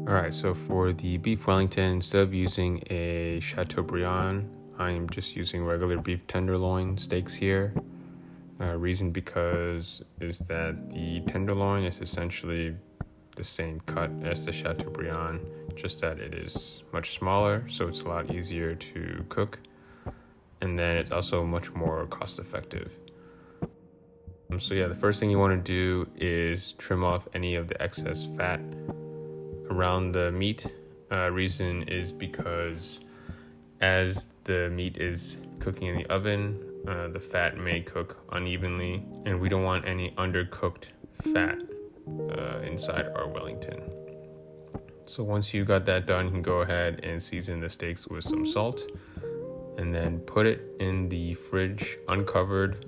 Alright, so for the beef Wellington, instead of using a Chateaubriand, I'm just using regular beef tenderloin steaks here. Reason because is that the tenderloin is essentially the same cut as the Chateaubriand, just that it is much smaller, so it's a lot easier to cook, and then it's also much more cost effective. So the first thing you want to do is trim off any of the excess fat around the meat. Reason is because as the meat is cooking in the oven, the fat may cook unevenly, and we don't want any undercooked fat inside our Wellington. So once you got that done, you can go ahead and season the steaks with some salt, and then put it in the fridge uncovered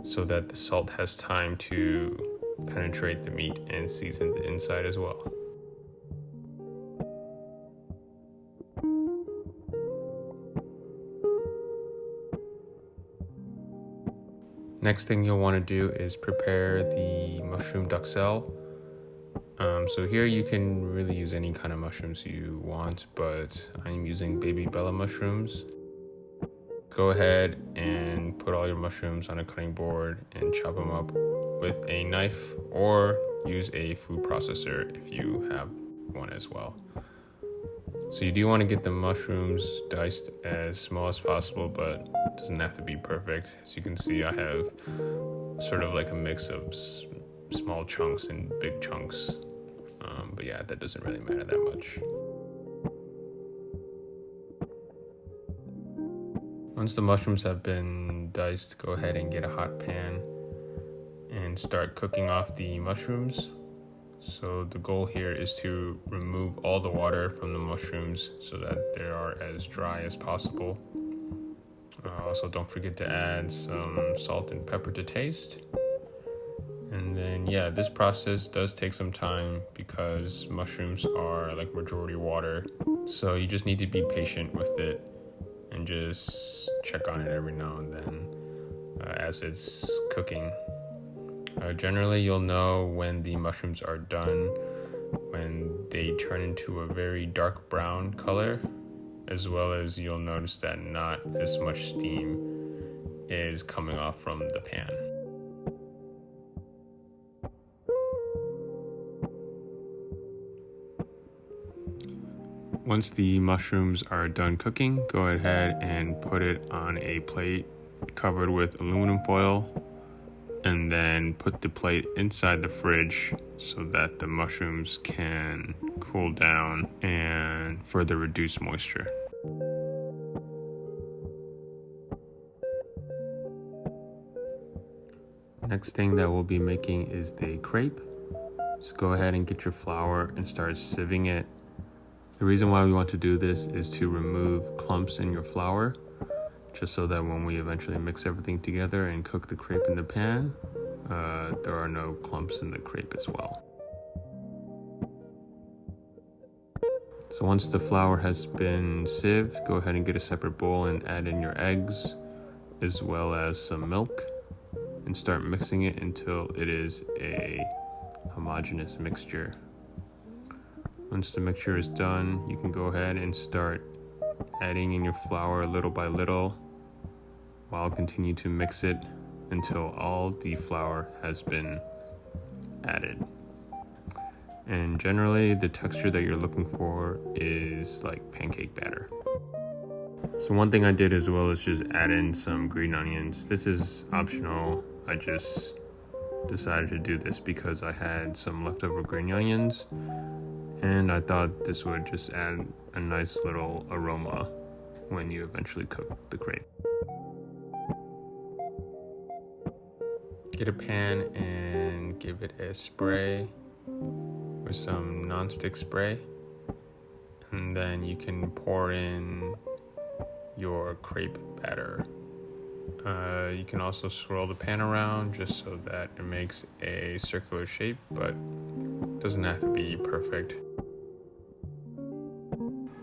so that the salt has time to penetrate the meat and season the inside as well. Next thing you'll want to do is prepare the mushroom duxelle. So here you can really use any kind of mushrooms you want, but I'm using baby bella mushrooms. Go ahead and put all your mushrooms on a cutting board and chop them up with a knife, or use a food processor if you have one as well. So you do want to get the mushrooms diced as small as possible, but it doesn't have to be perfect. As you can see, I have sort of like a mix of small chunks and big chunks. But that doesn't really matter that much. Once the mushrooms have been diced, go ahead and get a hot pan and start cooking off the mushrooms. So the goal here is to remove all the water from the mushrooms so that they are as dry as possible. Also, don't forget to add some salt and pepper to taste. And then this process does take some time because mushrooms are like majority water. So you just need to be patient with it and just check on it every now and then as it's cooking. Generally, you'll know when the mushrooms are done when they turn into a very dark brown color, as well as you'll notice that not as much steam is coming off from the pan. Once the mushrooms are done cooking, go ahead and put it on a plate covered with aluminum foil, and then put the plate inside the fridge so that the mushrooms can cool down and further reduce moisture. Next thing that we'll be making is the crepe. Just go ahead and get your flour and start sieving it. The reason why we want to do this is to remove clumps in your flour, just so that when we eventually mix everything together and cook the crepe in the pan, there are no clumps in the crepe as well. So once the flour has been sieved, go ahead and get a separate bowl and add in your eggs, as well as some milk, and start mixing it until it is a homogeneous mixture. Once the mixture is done, you can go ahead and start adding in your flour little by little, while continue to mix it until all the flour has been added. And generally, the texture that you're looking for is like pancake batter. So one thing I did as well is just add in some green onions. This is optional. I just decided to do this because I had some leftover green onions, and I thought this would just add a nice little aroma when you eventually cook the crepe. Get a pan and give it a spray with some nonstick spray, and then you can pour in your crepe batter. You can also swirl the pan around just so that it makes a circular shape, but it doesn't have to be perfect.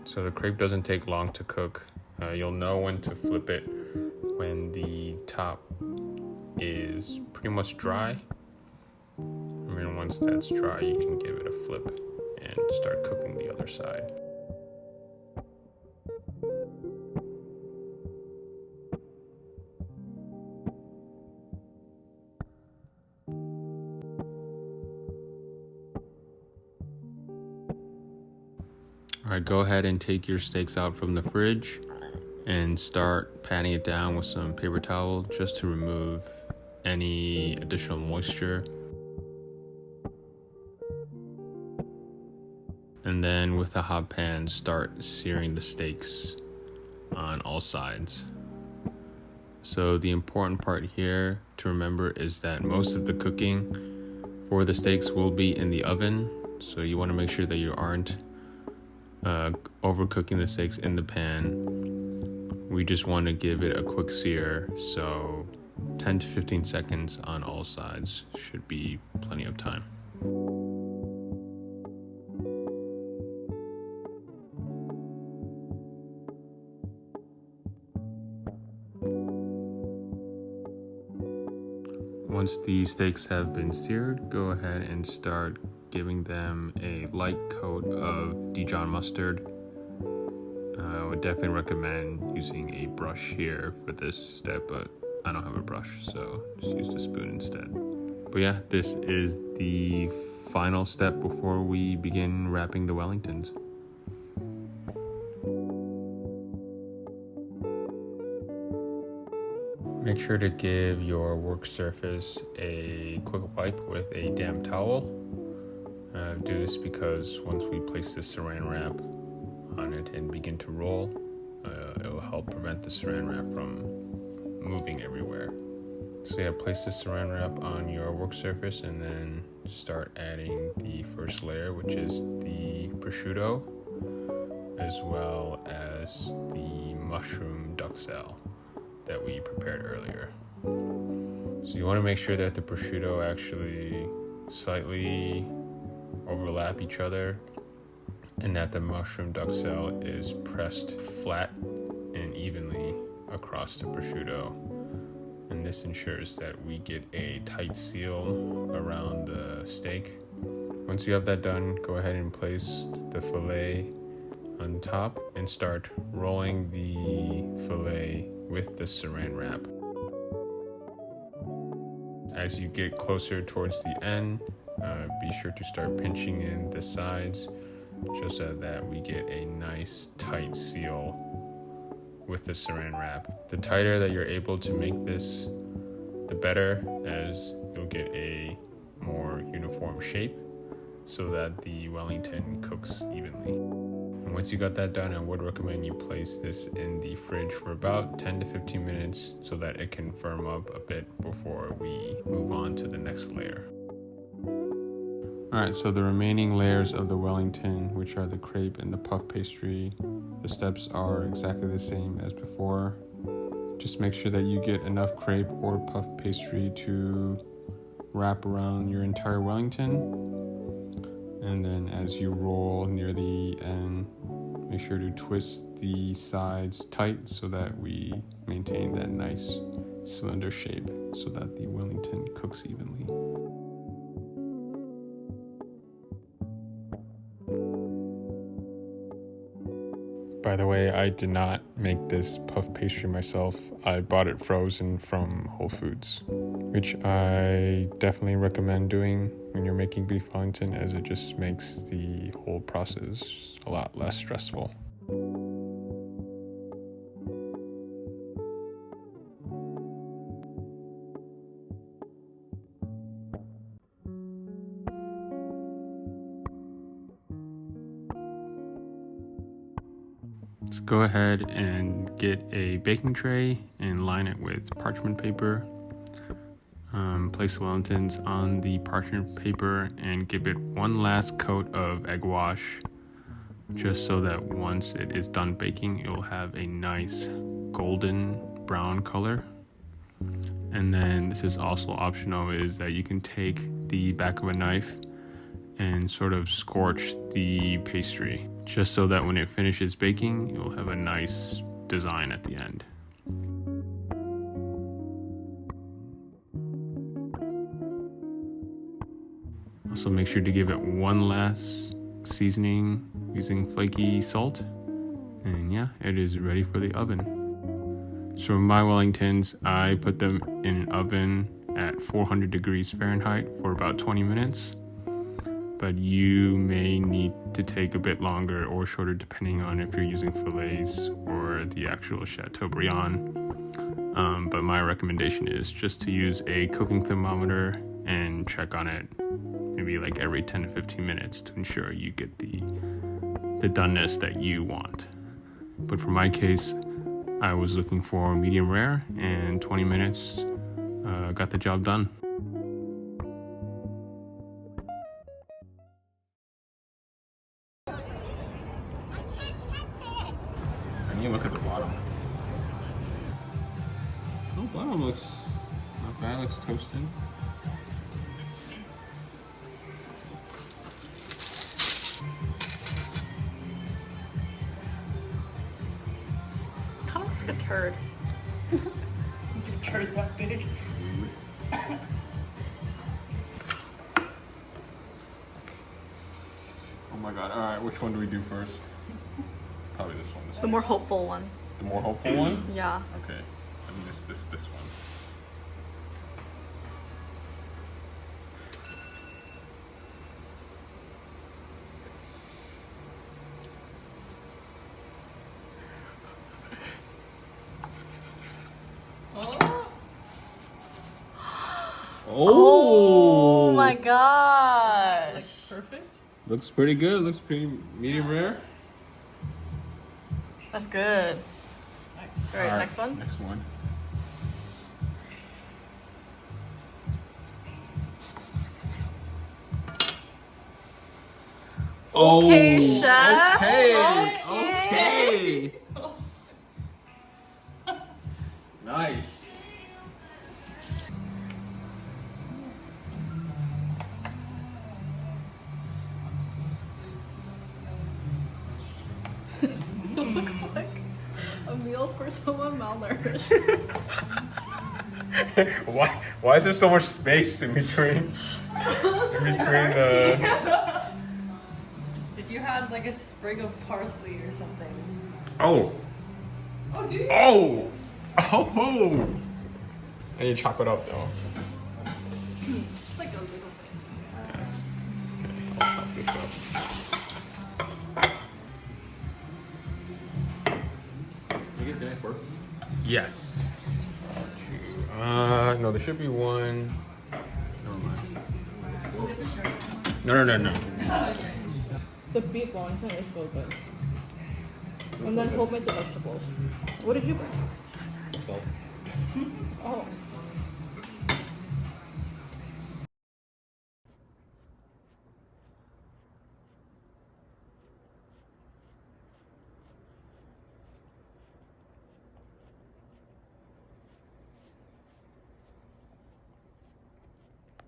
So the crepe doesn't take long to cook. You'll know when to flip it when the top is pretty much dry. Once that's dry, you can give it a flip and start cooking the other side. All right, go ahead and take your steaks out from the fridge and start patting it down with some paper towel just to remove any additional moisture. And then with a hot pan, start searing the steaks on all sides. So the important part here to remember is that most of the cooking for the steaks will be in the oven. So you want to make sure that you aren't overcooking the steaks in the pan. We just want to give it a quick sear, so 10 to 15 seconds on all sides should be plenty of time. Once the steaks have been seared, go ahead and start giving them a light coat of Dijon mustard. I would definitely recommend using a brush here for this step, but I don't have a brush, so just use the spoon instead. But yeah, this is the final step before we begin wrapping the Wellingtons. Make sure to give your work surface a quick wipe with a damp towel. Do this because once we place the saran wrap on it and begin to roll, it will help prevent the saran wrap from moving everywhere. So yeah, place the saran wrap on your work surface and then start adding the first layer, which is the prosciutto, as well as the mushroom duxelle that we prepared earlier. So you want to make sure that the prosciutto actually slightly overlap each other and that the mushroom duxelle is pressed flat and evenly across the prosciutto. And this ensures that we get a tight seal around the steak. Once you have that done, go ahead and place the fillet on top and start rolling the fillet with the saran wrap. As you get closer towards the end, be sure to start pinching in the sides just so that we get a nice tight seal with the saran wrap. The tighter that you're able to make this, the better, as you'll get a more uniform shape so that the Wellington cooks evenly. And once you got that done, I would recommend you place this in the fridge for about 10 to 15 minutes so that it can firm up a bit before we move on to the next layer. Alright, so the remaining layers of the Wellington, which are the crepe and the puff pastry, the steps are exactly the same as before. Just make sure that you get enough crepe or puff pastry to wrap around your entire Wellington. And then as you roll near the end, make sure to twist the sides tight so that we maintain that nice cylinder shape so that the Wellington cooks evenly. By the way, I did not make this puff pastry myself. I bought it frozen from Whole Foods, which I definitely recommend doing when you're making beef Wellington, as it just makes the whole process a lot less stressful. Let's go ahead and get a baking tray and line it with parchment paper. Place the Wellingtons on the parchment paper and give it one last coat of egg wash, just so that once it is done baking, it will have a nice golden brown color. And then this is also optional, is that you can take the back of a knife and sort of scorch the pastry, just so that when it finishes baking, it will have a nice design at the end. Also make sure to give it one last seasoning using flaky salt. And yeah, it is ready for the oven. So my Wellingtons, I put them in an oven at 400 degrees Fahrenheit for about 20 minutes. But you may need to take a bit longer or shorter depending on if you're using fillets or the actual Chateaubriand. But my recommendation is just to use a cooking thermometer and check on it maybe like every 10 to 15 minutes to ensure you get the doneness that you want. But for my case, I was looking for medium rare, and 20 minutes got the job done. And you look at the bottom. The bottom looks not bad, looks toasted. Kind of looks like a turd. It's a turd that big. Oh my god, alright, which one do we do first? Probably this one. The more hopeful one. The more hopeful one? Yeah. Okay. And this one. Oh my gosh. Like perfect. Looks pretty good. Looks pretty medium rare. That's good. Nice. All right, next one. Next one. Okay, Oh, chef. Okay. Nice. It looks like a meal for someone malnourished. Why is there so much space in between the Did you have like a sprig of parsley or something? Oh. Oh, do you? Oh! Oh! I need to chop it up though. Just like a little bit. Yes. Okay, I'll chop this up. Can you get that work? Yes. No, there should be one. Never mind. No. The beef wellington is so good. And then homemade the vegetables. What did you bring? 12. Oh.